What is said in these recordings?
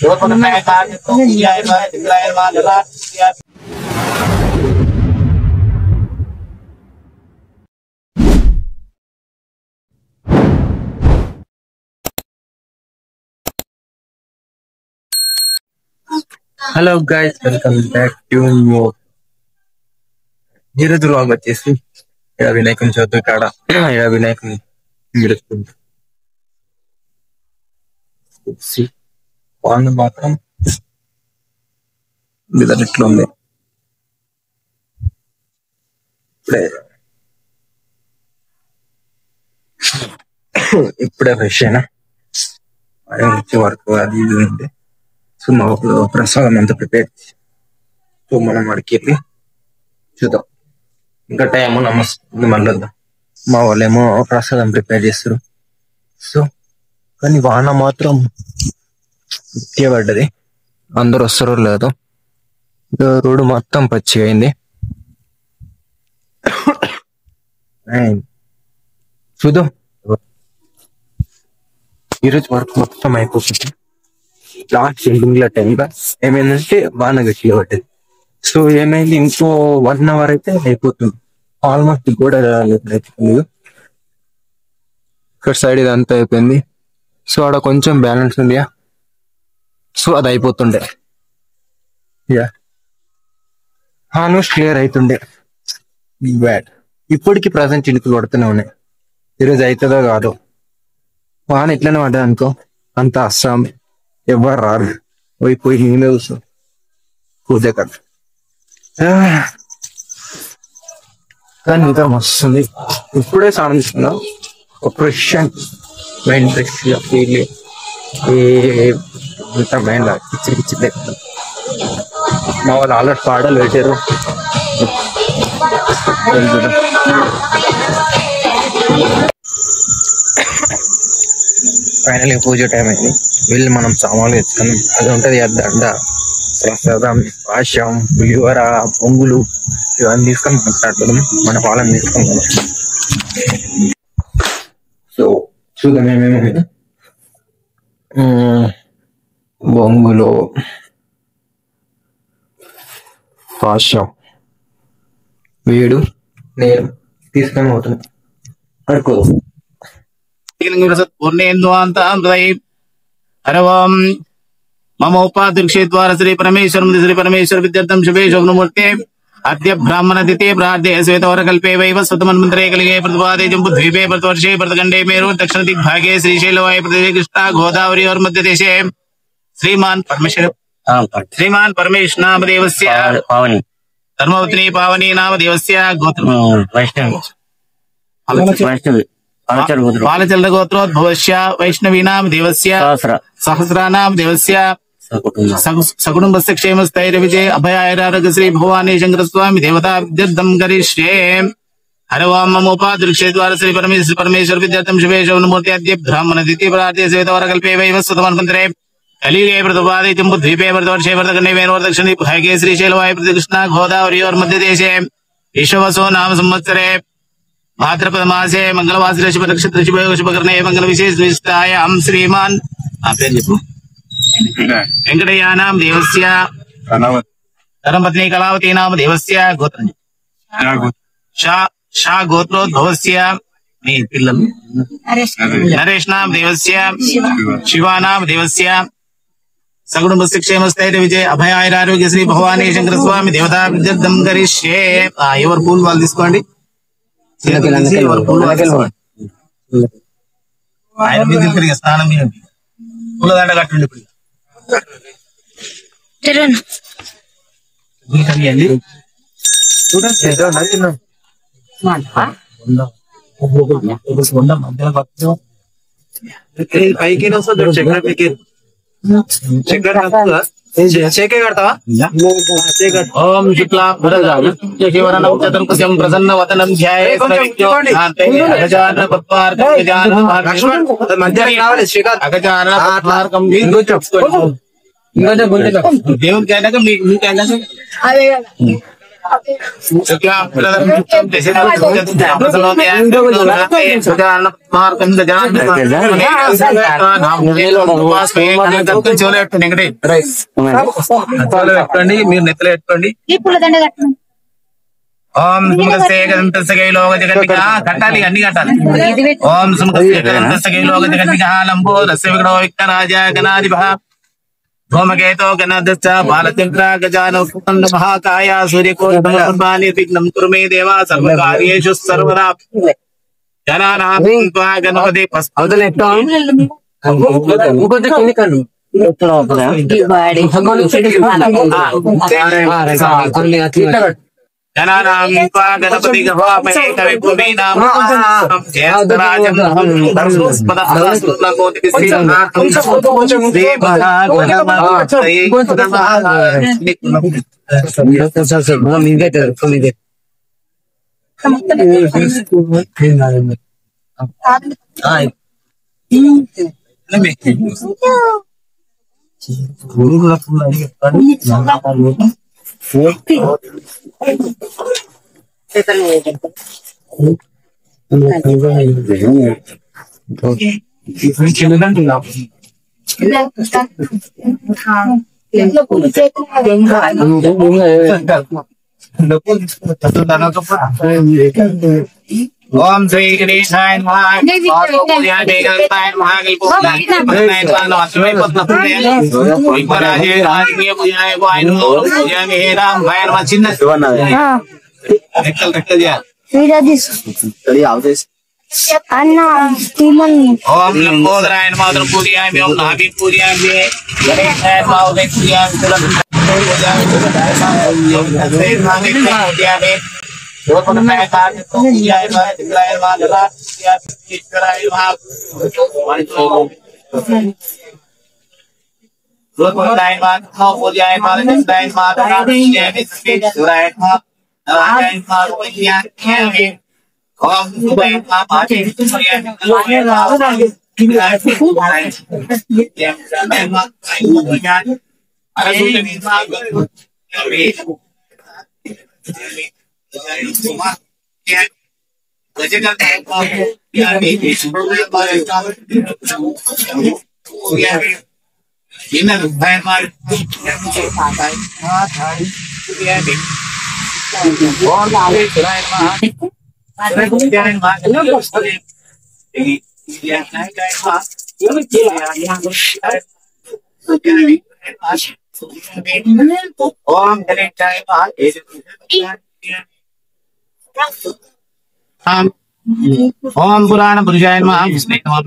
Hello guys, welcome back to new ఈరోజు vlog వచ్చేసి వినాయకుని చవితి కాడ వినాయకుని బాగుంది మాత్రం ఇట్లా ఉంది. ఇప్పుడే ఫ్రెష్ అయినా వచ్చే వరకు అది ఇది ఉంది. సో మా ఊళ్ళో ప్రసాదం అంతా ప్రిపేర్ చేసి సో మనం అడికి వెళ్ళి చూద్దాం. ఇంకా టైం నమస్తే మళ్ళీ వద్దాం. మా వాళ్ళేమో ప్రసాదం ప్రిపేర్ చేస్తారు. సో కానీ వాన మాత్రం ముఖ్య పడ్డది. అందరు వస్తారో లేదో. రోడ్డు మొత్తం పచ్చిగా అయింది. చూద్దాం. ఈరోజు వర్క్ మొత్తం అయిపోతుంది. లాస్ట్ ఎండింగ్ లో టైంలో ఏమైందంటే వాన గట్టిగా పడ్డది. సో ఏమైంది, ఇంకో 1 hour అయితే అయిపోతుంది. ఆల్మోస్ట్ కూడా ఇక్కడ సైడ్ ఇదంతా అయిపోయింది. సో ఆడ కొంచెం బ్యాలెన్స్ ఉంది. సో అది అయిపోతుండే ఆల్మోస్ట్ క్లియర్ అవుతుండే. బ్యాడ్ ఇప్పటికి ప్రజెంట్ చినుకులు పడుతూనే ఉన్నాయి. ఈరోజు అవుతుందో కాదో. వాన ఎట్లనే పడ్డా అనుకో, అంత అస్సాం ఎవరు రారు. పోయి నేనే చూస్తాం పూజ కదా. కానీ ఇంకా మస్తుంది. ఇప్పుడే స్నానం చేస్తున్నా. Fresh mind fresh feel mind పిచ్చి లేకుండా. మా వాళ్ళు ఆల్రెడీ పాటలు పెట్టారు. ఫైనల్ పూజ టైం అయింది. వెళ్ళి మనం సామాన్లు తెచ్చుకున్నాం. అది ఉంటది దండ, ప్రసాదం, పాశం, పులిహోర, పొంగులు ఇవన్నీ తీసుకొని మాట్లాడుతున్నాం. మన పాలన తీసుకున్నాం. సో చూద్దాం ఏమేమి. బొంగులు, పాశం, వేడు, నేను తీసుకొని పోతున్నా. పడుకో హరవం మమ ఉపాధ్యక్షే ద్వారా శ్రీ పరమేశ్వర విద్యార్థం శుభే శోభనమూర్తే అద్య బ్రాహ్మణ తిథే ప్రార్థే శ్వేతవరకల్పే వైవ స్వతమన్మంత్రే కలిగే ప్రతిపాదే జంబుద్వీపే ప్రతివర్షే ప్రతఖండే మేరు దక్షిణ దిగ్భాగే శ్రీశైలవాయ ప్రదేశే కృష్ణా గోదావరి और मध्य देशे श्रीमान परमेश नाम देवस्य पावनी धर्मवत्नी पावनी नाम देवस्य गोत्र बालचंद्र गोत्रोद्भवस्य वैष्णवी नाम देवस्य सहस्रा नाम देवस्य सकुटुंबस्य क्षेमस्थैर्य विजय अभयारोग्य श्री भवानी शंकर स्वामी देवता विद्यार्थम करिष्ये हर ओम मम उपाध्यक्षे द्वारा श्री परमेश्वर विद्यार्थम शुभे शोभनमूर्ति अद्य ब्राह्मण तिथि प्रार्थ्य श्वेतवरकल्पे वैवस्वतमन्वन्तरे कलियुगे प्रतपादे जम्बुद्वीपे प्रतवर्षे प्रतखण्डे मेरु दक्षिण दिग्भागे श्रीशैलवाय प्रति कृष्णा गोदावरी और मध्य देशे विश्ववसो नाम संवत्सरे भाद्रपद मासे मंगलवासरे शुभ नक्षत्र शुभकर्णे मंगल विशेष विशिष्टायां श्रीमान वेंकटयानां देवस्य धर्मपत्नी कलावती नाम देवस्य गोत्रं शा गोत्रोद्भवस्य नरेश नाम देवस्य शिवा नाम देवस्य सकुटुंबस्य क्षेमस्थैर्य विजय अभयारोग्य श्री भवानी शंकर स्वामी देवता विद्यार्थम करिष्ये ఎవరు పూలు వాళ్ళు తీసుకోండి. స్నానం చేయండి. పూలదండ కట్టండి. పైకి ఓం శుక్లా ప్రసన్న వదనం దేవునికి అయినాక మీకు అయినాక పెట్టండి, మీరు నెత్తలు పెట్టుకోండి. ఓం కట్టాలి, అన్ని కట్టాలి. ఓం లంబో రస్య విగ్రహో విఘ్నరాజ గణాధిప భౌమకేతో గణాధ్యక్ష బాలచంద్ర గజాన మహాకాయ సూర్యకోటి విఘ్నం కురు మే దేవా సర్వకార్యేషు సర్వదా. గణానాం త్వా గణపతి గణానాం త్వా గణపతి గవామహే కవిం కవీనాం జ్యేష్ఠరాజం కోటి ఓం శ్రీ గణేశాయ చిన్న ఓం లంబోదరాయ మాతరం పూజయామి. ఓం నాభి పూజయామి. గణేశాయ మాతరం పూజయామి. ఓం పురాణ పురుషాయ నమః. విష్ణు నమః.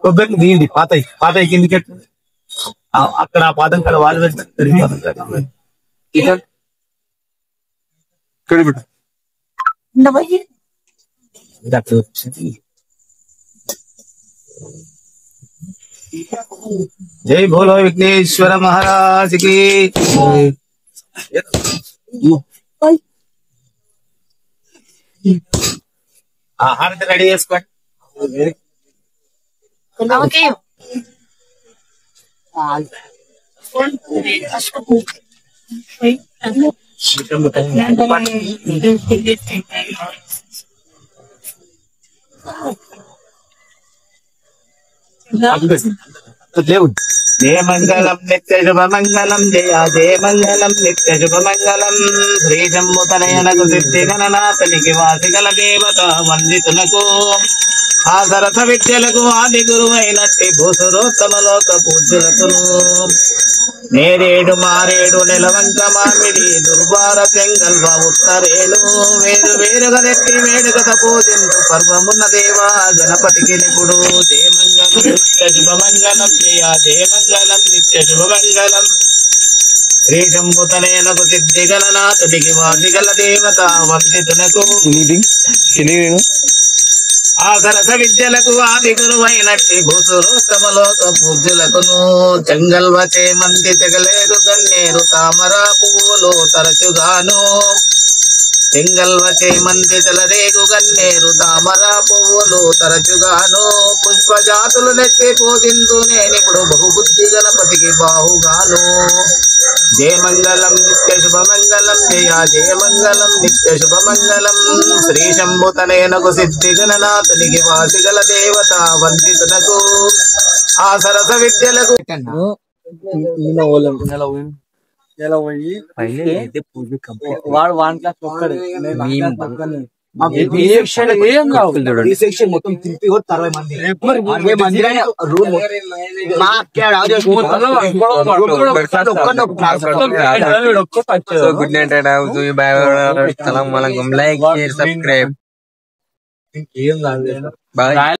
కొబ్బరికి తీయండి, పాతయి పాతయి కిందికి అక్కడ పాదం కడ వాళ్ళు పెడతారు. जय बोलो विघ्नेश्वर महाराज की। హారతి రెడీ చేసుకోండి. జయ మంగళం నిత్య శుభ మంగళం జయ జయ మంగళం నిత్య శుభ మంగళం శ్రీ శంభుతనయనకు సిద్ధి గణనాథనికి వాసిగల దేవత వందితునకు ఆ సరస విద్యలకు ఆది గురువైనట్టి భూసురోత్తమలోక పూజ్యులకు నేరేడు మారేడు నెలవంక మామిడి దుర్వార చెంగల్వ ఉత్తరేలు వేరు వేరుగా నెట్టి వేడుకత పూజించు పర్వమున్న దేవా గణపతికి నిపుడు జయమంగళం నిత్య శుభమంగళం జయ జయమంగళం నిత్య శుభమంగళం శ్రీ శంభుతనయనకు సిద్ధి గణనాథుడికి వాసిగల దేవత వందితునకు ఆ సరస విద్యలకు ఆది గురువైనట్టి భూసురోత్తమలోక పూజ్యులకును చెంగల్వ చేమంతి తెగలేరు గన్నేరు తామర పువ్వులు తరచుగాను చెంగల్వ చేమంతి తెలరేగు గన్నేరు తామర పువ్వులు తరచుగాను పుష్పజాతులు నెచ్చి పూజింతు నేనిప్పుడు బహుబుద్ధి గణపతికి బాహుగాను జయమంగళం నిత్య శుభమంగళం జయ జయమంగళం నిత్య శుభమంగళం శ్రీ శంభుతనయనకు సిద్ధి గణనాథునికి వాసిగల దేవత వందితునకు ఆ సరస విద్యలకు వాడు 1 క్లాస్ ఒక్కడే మొత్తం తిప్పి 60 మంది రూమ్ గుడ్ నైట్ సబ్స్క్రైబ్ ఇంకేం కాదు.